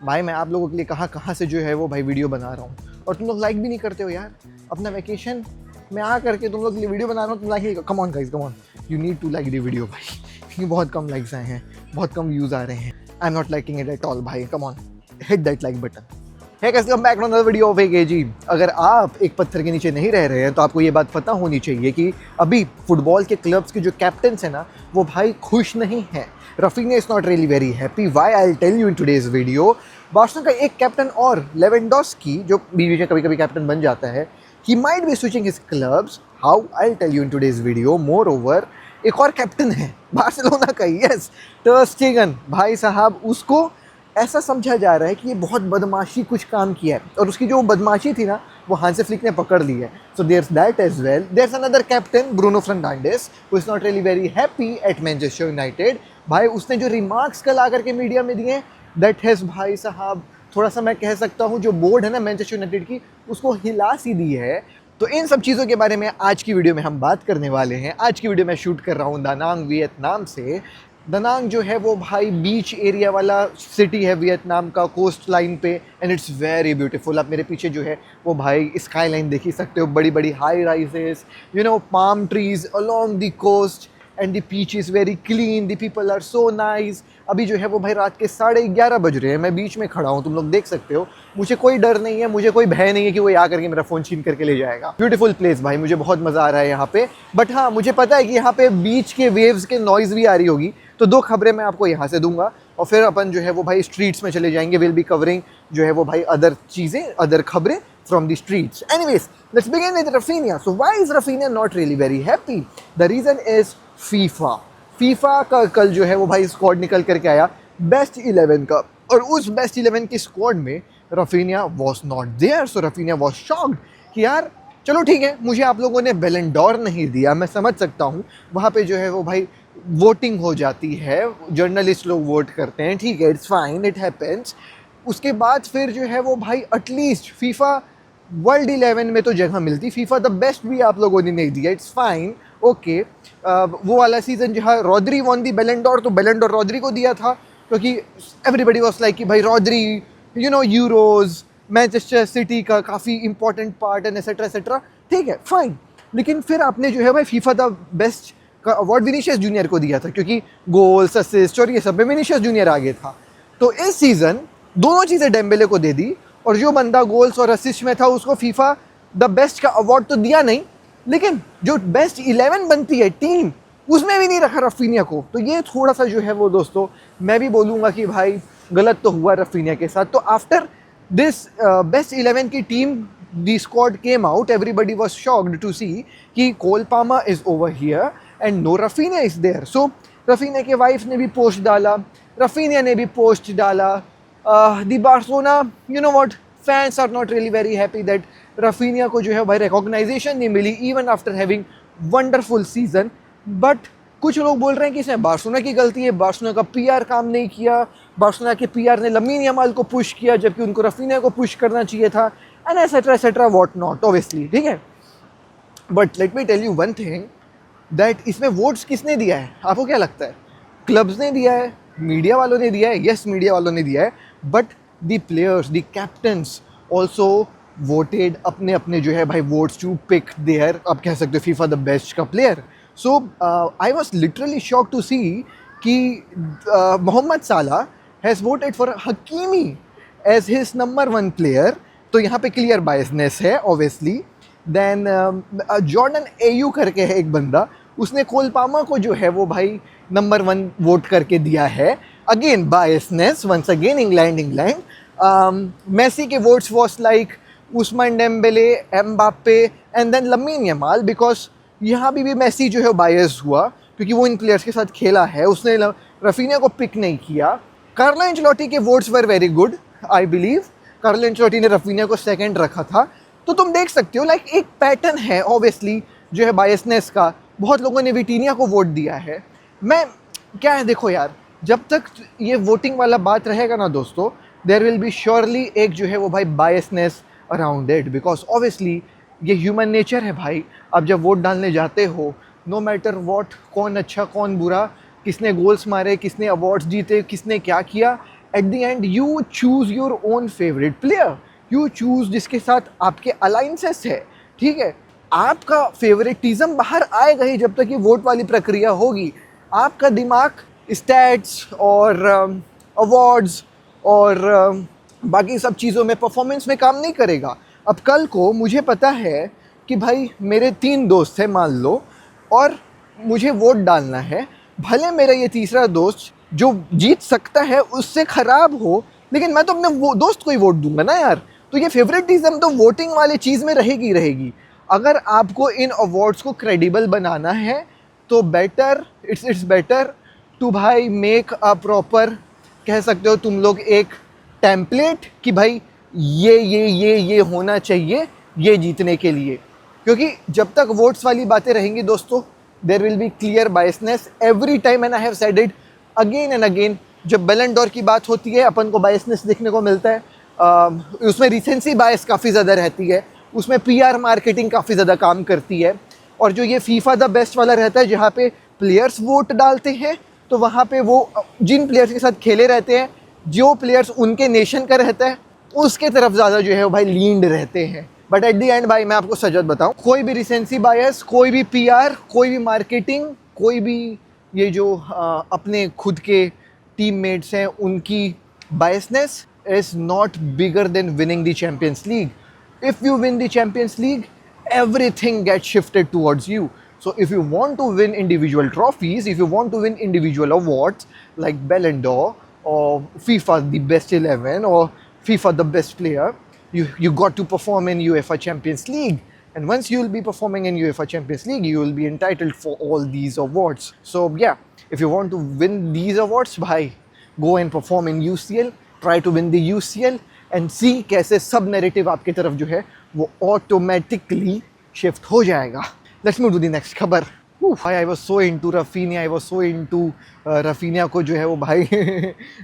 भाई मैं आप लोगों के लिए कहाँ कहाँ से जो है वो भाई वीडियो बना रहा हूँ, और तुम लोग लाइक भी नहीं करते हो यार। अपना वैकेशन में आ करके तुम लोग के लिए वीडियो बना रहा हूँ, तुम like, come on guys, come on, you need to like the video भाई, क्योंकि बहुत कम लाइक्स आए हैं, बहुत कम व्यूज़ आ रहे हैं। I am not liking it at all भाई, come on, hit that like button. Hey guys come back another video of AKG. अगर आप एक पत्थर के नीचे नहीं रह रहे हैं तो आपको ये बात पता होनी चाहिए कि अभी फुटबॉल के क्लब्स के जो कैप्टन्स हैं ना, वो भाई खुश नहीं हैं। Raphinha is not really very happy. Why, I will tell you in today's video. Barcelona का एक कैप्टन और लेवेंडोस्की, जो बीच में कभी कभी कैप्टन बन जाता है, he might be switching his clubs. How, I will tell you in today's video. Moreover, एक और कैप्टन है बार्सिलोना का, यस, टर स्टेगन भाई साहब, उसको ऐसा समझा जा रहा है कि ये बहुत बदमाशी कुछ काम किया है, और उसकी जो बदमाशी थी ना, वो हांसी फ्लिक ने पकड़ ली है। So there's that as well. There's another captain, Bruno Fernandes, who is not really very happy at Manchester United. भाई उसने जो रिमार्क्स कल आकर के मीडिया में दिए, दैट हैज़ भाई साहब थोड़ा सा, मैं कह सकता हूँ, जो बोर्ड है ना मैनचेस्टर यूनाइटेड की, उसको हिला सी दी है। तो इन सब चीज़ों के बारे में आज की वीडियो में हम बात करने वाले हैं। आज की वीडियो में शूट कर रहा हूँ दानांग, वियतनाम से। दानांग जो है वो भाई बीच एरिया वाला सिटी है वियतनाम का, कोस्ट लाइन पे, एंड इट्स वेरी ब्यूटीफुल। आप मेरे पीछे जो है वो भाई स्काई लाइन देख ही सकते हो, बड़ी बड़ी high rises, you know, palm trees along the coast, and the beach is very clean, the people are so nice. अभी जो है वो भाई रात के 11:30 बज रहे हैं, मैं बीच में खड़ा हूँ, तुम लोग देख सकते हो। मुझे कोई डर नहीं है, मुझे कोई भय नहीं है कि वो आ करके मेरा फ़ोन छीन करके ले जाएगा। ब्यूटीफुल प्लेस भाई, मुझे बहुत मज़ा आ रहा है यहाँ पे। बट हाँ, मुझे पता है कि यहाँ पे बीच के वेव्स के नॉइज़ भी आ रही होगी, तो 2 खबरें मैं आपको यहाँ से दूंगा, और फिर अपन जो है वो भाई स्ट्रीट्स में चले जाएंगे। विल बी कवरिंग जो है वो भाई अदर चीज़ें, अदर खबरें from the streets. Anyways, let's begin with Rafinha. So why is Rafinha not really very happy? The reason is FIFA. FIFA का कल जो है वो भाई स्क्वाड निकल करके आया बेस्ट 11 का, और उस बेस्ट 11 की स्क्वाड में Raphinha was not there. So Raphinha was shocked कि यार चलो ठीक है, मुझे आप लोगों ने बैलन डोर नहीं दिया, मैं समझ सकता हूँ, वहाँ पे जो है वो भाई वोटिंग हो जाती है, जर्नलिस्ट लोग वोट करते हैं, ठीक है, इट्स फाइन, इट हैपेंस। उसके बाद फिर जो है वो भाई एटलीस्ट फीफा वर्ल्ड 11 में तो जगह मिलती, फीफा द बेस्ट भी आप लोगों ने नहीं दिया, इट्स फाइन, ओके। वो वाला सीज़न जहाँ रॉड्री वॉन दी बैलन डोर, तो बैलन डोर रॉड्री को दिया था, क्योंकि एवरीबडी वाज लाइक कि भाई Rodri, you know, euros, Manchester city का काफ़ी important part and et cetera etcetera, ठीक है, फाइन। लेकिन फिर आपने जो है भाई फीफा द बेस्ट का अवार्ड विनीशियस जूनियर को दिया था, क्योंकि गोल्स, असिस्ट और ये सब में विनीशियस जूनियर आगे था। तो इस सीज़न दोनों चीज़ें डेम्बेले को दे दी, और जो बंदा गोल्स और असिस्ट में था उसको फीफा द बेस्ट का अवार्ड तो दिया नहीं, लेकिन जो बेस्ट 11 बनती है टीम, उसमें भी नहीं रखा रफीनिया को। तो ये थोड़ा सा जो है वो दोस्तों, मैं भी बोलूँगा कि भाई गलत तो हुआ रफीनिया के साथ। तो आफ्टर दिस बेस्ट 11 की team, the squad came out, everybody was shocked to see कि Cole Palmer is over here and no Raphinha is there. So Raphinha के वाइफ ने भी पोस्ट डाला, रफीनिया ने भी पोस्ट डाला। The Barcelona, you know what, fans are not really very happy that Rafinha को जो है भाई recognition नहीं मिली even after having wonderful season. But कुछ लोग बोल रहे हैं कि इसमें बार्सिलोना की गलती है, बार्सिलोना का पीआर काम नहीं किया, बार्सिलोना के पीआर ने लमीन यमाल को पुश किया जबकि उनको रफीनिया को पुश करना चाहिए था, and et cetera et cetera what not, obviously, ठीक है। But let me tell you one thing, that इसमें वोट्स किसने दिया है, आपको क्या लगता है? क्लब्स ने दिया है, मीडिया वालों ने दिया है? यस, मीडिया वालों ने दिया है, but the players, the captains also voted अपने अपने जो है भाई वोट्स टू पिक देयर, आप कह सकते हो, फीफा द बेस्ट का player. So I was literally shock to see कि Mohamed Salah has voted for Hakimi as his number 1 player. तो यहाँ पे क्लियर बायसनेस है ऑब्वियसली। देन जॉर्डन एयू करके है एक बंदा, उसने कोल पाल्मर को जो है वो भाई नंबर 1 वोट करके दिया है, again biasness, once again England. Messi के votes was like Ousmane Dembele, Mbappe and then Lamine Yamal, because यहाँ भी मेसी जो है बायस हुआ क्योंकि वो इन प्लेयर्स के साथ खेला है, उसने रफीनिया को पिक नहीं किया। कार्लो एंचेलोटी के votes were very good, I believe Carlo Ancelotti ने रफीनिया को सेकंड रखा था। तो तुम देख सकते हो लाइक एक पैटर्न है ऑब्वियसली जो है बायसनेस का, बहुत लोगों ने विटीनिया को वोट दिया है। मैं क्या है, देखो यार, जब तक ये वोटिंग वाला बात रहेगा ना दोस्तों, देयर विल बी श्योरली एक जो है वो भाई biasness around it, because obviously ये ह्यूमन नेचर है भाई। अब जब वोट डालने जाते हो, नो मैटर वॉट, कौन अच्छा कौन बुरा, किसने गोल्स मारे, किसने अवार्ड्स जीते, किसने क्या किया, at the end you choose your own favourite player, you choose जिसके साथ आपके अलाइंसेस है, ठीक है। आपका फेवरेटिज्म बाहर आएगा ही जब तक ये वोट वाली प्रक्रिया होगी। आपका दिमाग स्टैट्स और अवार्ड्स और बाकी सब चीज़ों में, परफॉर्मेंस में काम नहीं करेगा। अब कल को मुझे पता है कि भाई मेरे 3 दोस्त हैं मान लो, और मुझे वोट डालना है, भले मेरा ये तीसरा दोस्त जो जीत सकता है उससे ख़राब हो, लेकिन मैं तो अपने वो दोस्त को ही वोट दूंगा ना यार। तो ये फेवरेटिज्म तो वोटिंग वाली चीज़ में रहेगी रहेगी। अगर आपको इन अवार्ड्स को क्रेडिबल बनाना है तो बेटर इट्स बेटर टू भाई मेक अ प्रॉपर, कह सकते हो तुम लोग, एक टेम्पलेट कि भाई ये होना चाहिए ये जीतने के लिए। क्योंकि जब तक वोट्स वाली बातें रहेंगी दोस्तों, there will be clear biasness every time, and I have said it again and again. जब बैलन डोर की बात होती है अपन को बायसनेस देखने को मिलता है, उसमें रिसेंसी बायस काफ़ी ज़्यादा रहती है, उसमें पीआर मार्केटिंग काफ़ी ज़्यादा काम करती है। और जो ये फीफा द बेस्ट वाला रहता है जहाँ पे प्लेयर्स वोट डालते हैं, तो वहाँ पे वो जिन प्लेयर्स के साथ खेले रहते हैं, जो प्लेयर्स उनके नेशन का रहता है उसके तरफ ज़्यादा जो है वो भाई लीन्ड रहते हैं। बट एट द एंड भाई मैं आपको सच बताऊँ, कोई भी रिसेंसी बायस, कोई भी पीआर, कोई भी मार्केटिंग, कोई भी ये जो अपने खुद के टीममेट्स हैं उनकी biasness is not bigger than winning the Champions League. If you win the Champions League, everything gets shifted towards you. So if you want to win individual trophies, if you want to win individual awards like Ballon d'Or or FIFA the best 11 or FIFA the best player, you got to perform in UEFA Champions League. And once you will be performing in UEFA Champions League, you will be entitled for all these awards. So yeah, if you want to win these awards, bhai, go and perform in UCL. Try to win the UCL and see कैसे सब narrative आपकी तरफ जो है वो automatically shift हो जाएगा। Let's move to the next खबर। भाई I was so into Raphinha, I was so into Raphinha को जो है वो भाई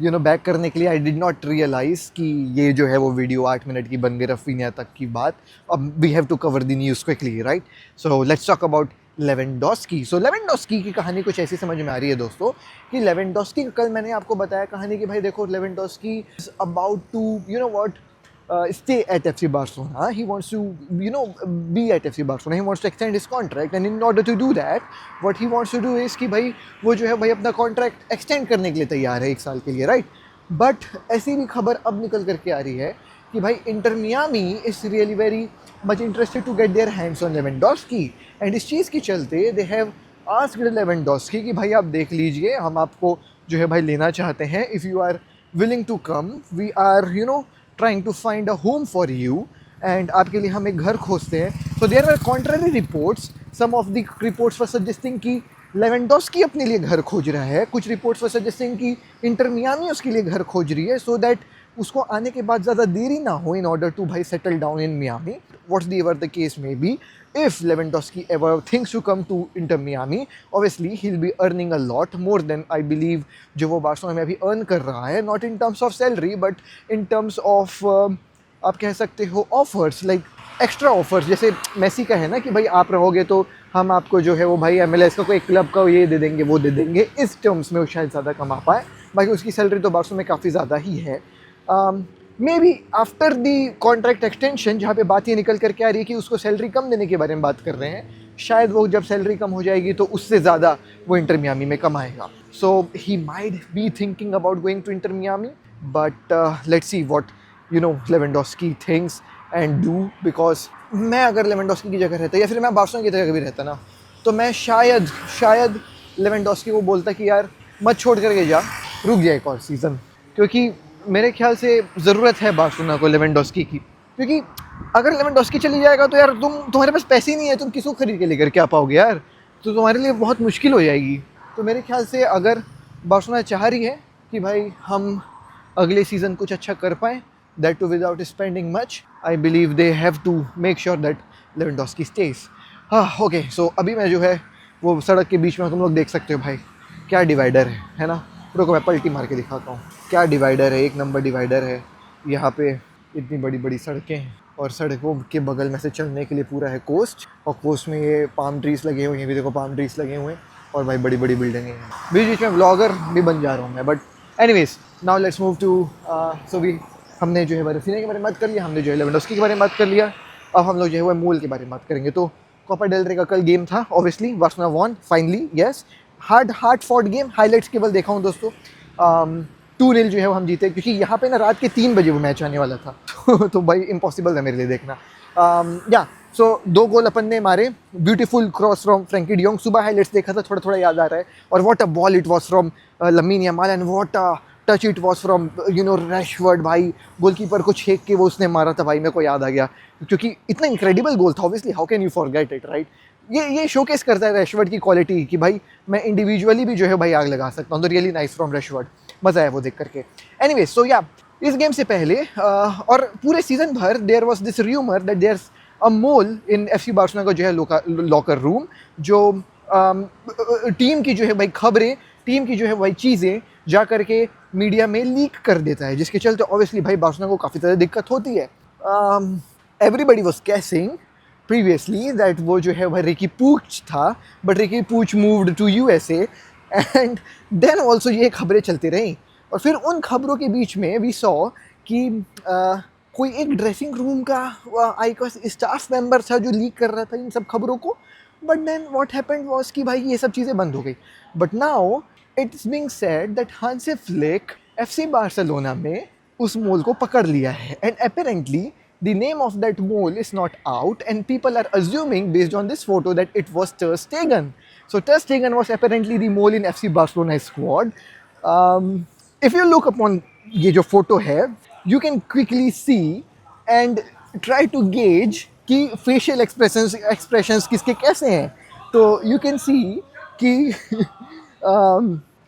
बैक करने के लिए आई डिड नॉट रियलाइज़ कि ये जो है वो वीडियो 8 मिनट की बन गई रफीनिया तक की बात। अब we have to cover the news quickly, right? So let's talk about Lewandowski. So Lewandowski की कहानी कुछ ऐसी समझ में आ रही है दोस्तों कि लेवेंडोस्की, कल मैंने आपको बताया कहानी कि भाई देखो Lewandowski is about to what stay at FC Barcelona. He wants to be at FC Barcelona. He wants to extend his contract, and in order to do that, what he wants to do is कि भाई वो जो है भाई अपना contract extend करने के लिए तैयार है 1 साल के लिए, राइट? बट ऐसी भी खबर अब निकल करके आ रही है कि भाई Inter Miami is really very much interested to get their hands on Lewandowski, and इस चीज़ के चलते दे हैव आस्क्ड लेवेंडोस्की कि भाई आप देख लीजिए, हम आपको जो है भाई लेना चाहते हैं, if you are willing to come, we are trying to find a home for you, and आपके लिए हम एक घर खोजते हैं। So there were contrary reports. Some of the reports were suggesting कि लेवेंडोस्की अपने लिए घर खोज रहा है, कुछ रिपोर्ट्स were suggesting कि इंटर मियामी उसके लिए घर खोज रही है, so that उसको आने के बाद ज़्यादा देरी ना हो in order to भाई settle down in Miami. Whatever the case may be, if Lewandowski ever thinks to come to Inter Miami, obviously he'll be earning a lot more than I believe जो वो Barcelona में अभी earn कर रहा है, not in terms of salary but in terms of आप कह सकते हो offers, like extra offers। जैसे मेसी का है ना कि भाई आप रहोगे तो हम आपको जो है वो भाई MLS का कोई क्लब का ये दे देंगे वो दे देंगे, इस टर्म्स में वो शायद ज़्यादा कमा पाए। बाकी उसकी सैलरी तो बार्सिलोना में काफ़ी ज़्यादा ही है। May be after the contract extension, जहाँ पे बात ये निकल कर के आ रही है कि उसको सैलरी कम देने के बारे में बात कर रहे हैं, शायद वो जब सैलरी कम हो जाएगी तो उससे ज़्यादा वो इंटर मियामी में कमाएगा। So he might be thinking about going to Inter Miami, but let's see what Lewandowski thinks and do. Because मैं अगर लेवेंडोस्की की जगह रहता या फिर मैं बार्सिलोना की जगह भी रहता ना, तो मैं शायद लेवेंडोस्की को बोलता कि यार मत छोड़ करके जा, रुक जाए एक और सीज़न, क्योंकि मेरे ख्याल से ज़रूरत है बार्सिलोना को लेवेंडोस्की की। क्योंकि अगर लेवेंडोस्की चली जाएगा तो यार तुम्हारे पास पैसे ही नहीं है, तुम किसको खरीद के लेकर क्या पाओगे यार, तो तुम्हारे लिए बहुत मुश्किल हो जाएगी। तो मेरे ख्याल से अगर बार्सिलोना चाह रही है कि भाई हम अगले सीज़न कुछ अच्छा कर पाएँ, that to without spending much, I believe they have to make sure that Lewandowski stage. हाँ ओके, सो अभी मैं जो है वो सड़क के बीच में, तुम लोग देख सकते हो भाई क्या डिवाइडर है ना। रुको मैं पलटी मार के दिखाता हूँ, क्या डिवाइडर है, 1 नंबर डिवाइडर है। यहाँ पे इतनी बड़ी बड़ी सड़कें हैं और सड़कों के बगल में से चलने के लिए पूरा है कोस्ट, और कोस्ट में ये पाम ट्रीज लगे हुए हैं, भी देखो पाम ट्रीज लगे हुए हैं, और भाई बड़ी बड़ी बिल्डिंगें हैं। बीच बीच में व्लॉगर भी बन जा रहा हूँ मैं, but anyways now let's move to so we हमने जो है बार्सिलोना के बारे में बात कर लिया, हमने जो है लेवेंडोस्की के बारे में बात कर लिया, अब हम लोग जो है वो मूल के बारे में बात करेंगे। तो कोपा डेल रे का कल गेम था, obviously Barcelona won finally, yes, hard fought game, highlights केवल देखा हूँ दोस्तों। 2-0 जो है वो हम जीते, क्योंकि यहाँ पे ना रात के 3 बजे वो मैच आने वाला था तो भाई इम्पॉसिबल है मेरे लिए देखना। या सो 2 गोल अपन ने मारे, beautiful cross from Frenkie de Jong, सुबह हाईलाइट्स देखा था, थोड़ा थोड़ा याद आ रहा है, और what a ball it was from lamin Yamal and what a touch it was from Rashford. भाई गोलकीपर को छेक के वो उसने मारा था, भाई मेरे को याद आ गया, क्योंकि इतना इनक्रेडिबल गोल था, obviously how can you forget it, right. ये शोकेस करता है रैशवर्ड की क्वालिटी कि भाई मैं इंडिविजुअली भी जो है भाई आग लगा सकता हूँ। तो रियली नाइस फ्रॉम रैशवर्ड, मज़ा आया वो देख करके। एनीवे सो या इस गेम से पहले और पूरे सीजन भर there was this rumour that there a mole in FC Barcelona का जो है लॉकर रूम, जो टीम की जो है भाई खबरें, टीम की जो है भाई चीज़ें जा करके मीडिया में लीक कर देता है, जिसके चलते ऑब्वियसली भाई बार्सिलोना को काफ़ी ज़्यादा दिक्कत होती है। Everybody was guessing previously that वो जो है भाई रिकी पूच था, but Riqui Puig moved to USA, and then also ये खबरें चलती रहीं, और फिर उन खबरों के बीच में वी सॉ कि कोई एक ड्रेसिंग रूम का आई का स्टाफ मेंबर था जो लीक कर रहा था इन सब खबरों को, but then what happened was कि भाई ये सब चीज़ें बंद हो गई। But now it's being said that Hansi Flick FC Barcelona में उस मोल को पकड़ लिया है, and apparently the name of that mole is not out, and people are assuming based on this photo that it was Ter Stegen. So Ter Stegen was apparently the mole in FC Barcelona squad. If you look upon ये जो photo है, you can quickly see and try to gauge कि facial expressions किसके कैसे हैं। तो you can see कि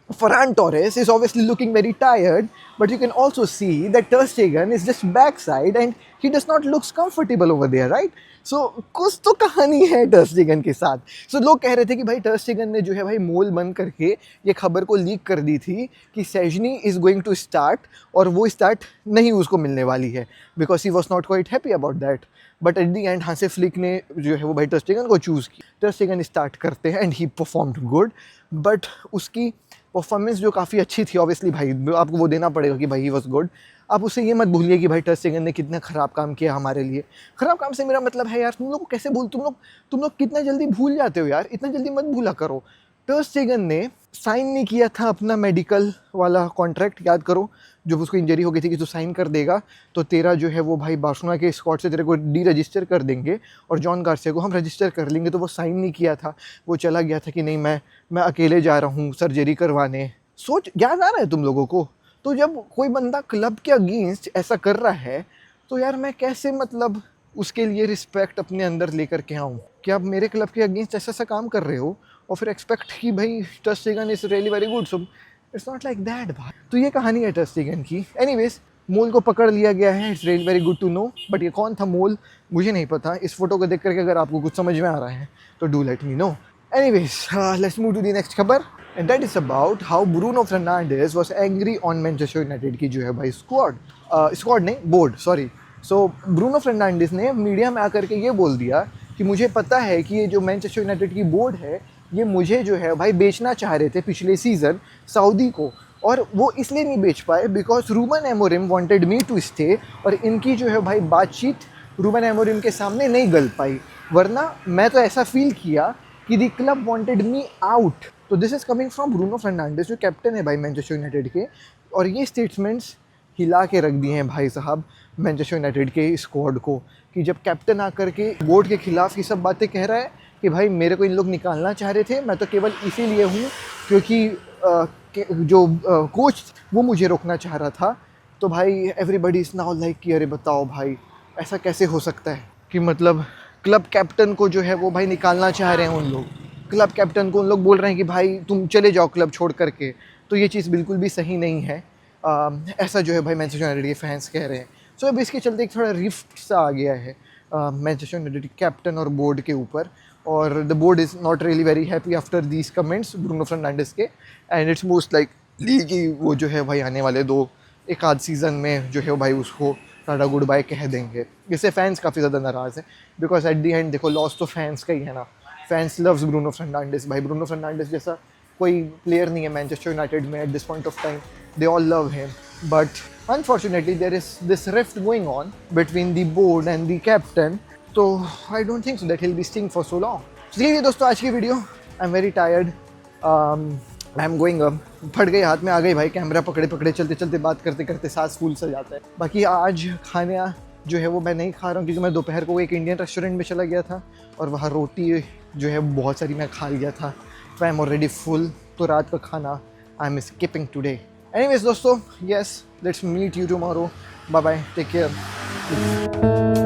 Ferran Torres is obviously looking very tired, but you can also see that Ter Stegen is just backside and he does not look comfortable over there, right? So कुछ तो कहानी है Ter Stegen के साथ। So लोग कह रहे थे कि भाई Ter Stegen ने जो है भाई मोल बंद करके ये खबर को लीक कर दी थी कि सेजनी is going to start, और वो स्टार्ट नहीं उसको मिलने वाली है, because he was not quite happy about that. But at the and Hansi Flick ने जो है वो भाई Ter Stegen को चूज़ किया, Ter Stegen स्टार्ट करते हैं and he performed good, but उसकी परफॉर्मेंस जो काफ़ी अच्छी थी, ऑब्वियसली भाई आपको वो देना पड़ेगा कि भाई ही वॉज गुड। आप उससे ये मत भूलिए कि भाई Ter Stegen ने कितना ख़राब काम किया हमारे लिए। ख़राब काम से मेरा मतलब है यार, तुम लोग को कैसे तुम लोग कितना जल्दी भूल जाते हो यार, इतना जल्दी मत भूला करो। Ter Stegen ने साइन नहीं किया था अपना मेडिकल वाला कॉन्ट्रैक्ट, याद करो, जब उसको इंजरी हो गई थी कि तू साइन कर देगा तो तेरा जो है वो भाई बार्सिलोना के स्क्वाड से तेरे को डी रजिस्टर कर देंगे और जॉन गार्सिया को हम रजिस्टर कर लेंगे। तो वो साइन नहीं किया था, वो चला गया था कि नहीं मैं अकेले जा रहा हूँ सर्जरी करवाने। सोच, याद आ रहा है तुम लोगों को? तो जब कोई बंदा क्लब के अगेंस्ट ऐसा कर रहा है तो यार मैं कैसे मतलब उसके लिए रिस्पेक्ट अपने अंदर लेकर के आऊँ कि आप मेरे क्लब के अगेंस्ट ऐसा काम कर रहे हो और फिर एक्सपेक्ट कि भाई Ter Stegen is really very good. So it's not like that भाई। तो ये कहानी है Ter Stegen की। एनीवेज मोल को पकड़ लिया गया है, it's really very good to know, but ये कौन था मोल मुझे नहीं पता। इस फोटो को देख करके अगर आपको कुछ समझ में आ रहा है तो do let me know. Anyways let's move to the next खबर, and that is about how Bruno Fernandes was angry on Manchester United की जो है भाई स्क्वाड नहीं board, sorry. So Bruno Fernandes ने मीडिया में आकर के ये बोल दिया कि मुझे पता है कि ये जो मैनचेस्टर यूनाइटेड की बोर्ड है ये मुझे जो है भाई बेचना चाह रहे थे पिछले सीज़न सऊदी को, और वो इसलिए नहीं बेच पाए because Ruben Amorim wanted me to stay, और इनकी जो है भाई बातचीत रूबन एमोरिम के सामने नहीं गल पाई, वरना मैं तो ऐसा फील किया कि the club wanted me out. तो this is coming from Bruno Fernandes जो कैप्टन है भाई मैनचेस्टर यूनाइटेड के, और ये स्टेटमेंट्स हिला के रख दिए हैं भाई साहब मैनचेस्टर यूनाइटेड के स्क्वाड को, कि जब कैप्टन आकर के बोर्ड के खिलाफ ये सब बातें कह रहा है कि भाई मेरे को इन लोग निकालना चाह रहे थे, मैं तो केवल इसीलिए हूँ क्योंकि जो कोच वो मुझे रोकना चाह रहा था। तो भाई एवरीबडी इज़ नाउ लाइक कि अरे बताओ भाई ऐसा कैसे हो सकता है कि मतलब क्लब कैप्टन को जो है वो भाई निकालना चाह रहे हैं उन लोग, क्लब कैप्टन को उन लोग बोल रहे हैं कि भाई तुम चले जाओ क्लब छोड़ करके। तो ये चीज़ बिल्कुल भी सही नहीं है, ऐसा जो है भाई मैनचेस्टर यूनाइटेड के फैंस कह रहे हैं। सो अब इसके चलते एक थोड़ा रिफ्ट सा आ गया है मैनचेस्टर यूनाइटेड कैप्टन और बोर्ड के ऊपर, और the board is not really very happy after these comments Bruno Fernandes के, एंड इट्स मोस्ट लाइकली कि वो जो है भाई आने वाले एक आध सीज़न में जो है भाई उसको टाटा गुड बाय कह देंगे। इससे फैंस काफ़ी ज़्यादा नाराज़ हैं बिकॉज एट दी एंड देखो लॉस तो फैंस का ही है ना, फैंस लव्स ब्रूनो फर्नांडिस। भाई ब्रूनो फर्नांडिस जैसा कोई प्लेयर नहीं है मैनचेस्टर यूनाइटेड में at this point of time, they all love him. but unfortunately there is this rift going on between the board and the captain, so I don't think so that he'll be staying for so long. So ये दोस्तों आज की video, I'm very tired, I'm going up. फट गई, हाथ में आ गई भाई, कैमरा पकड़े पकड़े चलते चलते बात करते करते सांस फूल सा जाता है। बाकी आज खाना जो है वो मैं नहीं खा रहा हूँ, क्योंकि मैं दोपहर को एक इंडियन रेस्टोरेंट में चला गया था और वहाँ रोटी जो है बहुत सारी मैं खा लिया था, तो आई एम ऑलरेडी फुल। तो रात का खाना I am skipping today. Anyways दोस्तों, yes, let's meet you tomorrow, bye bye, take care.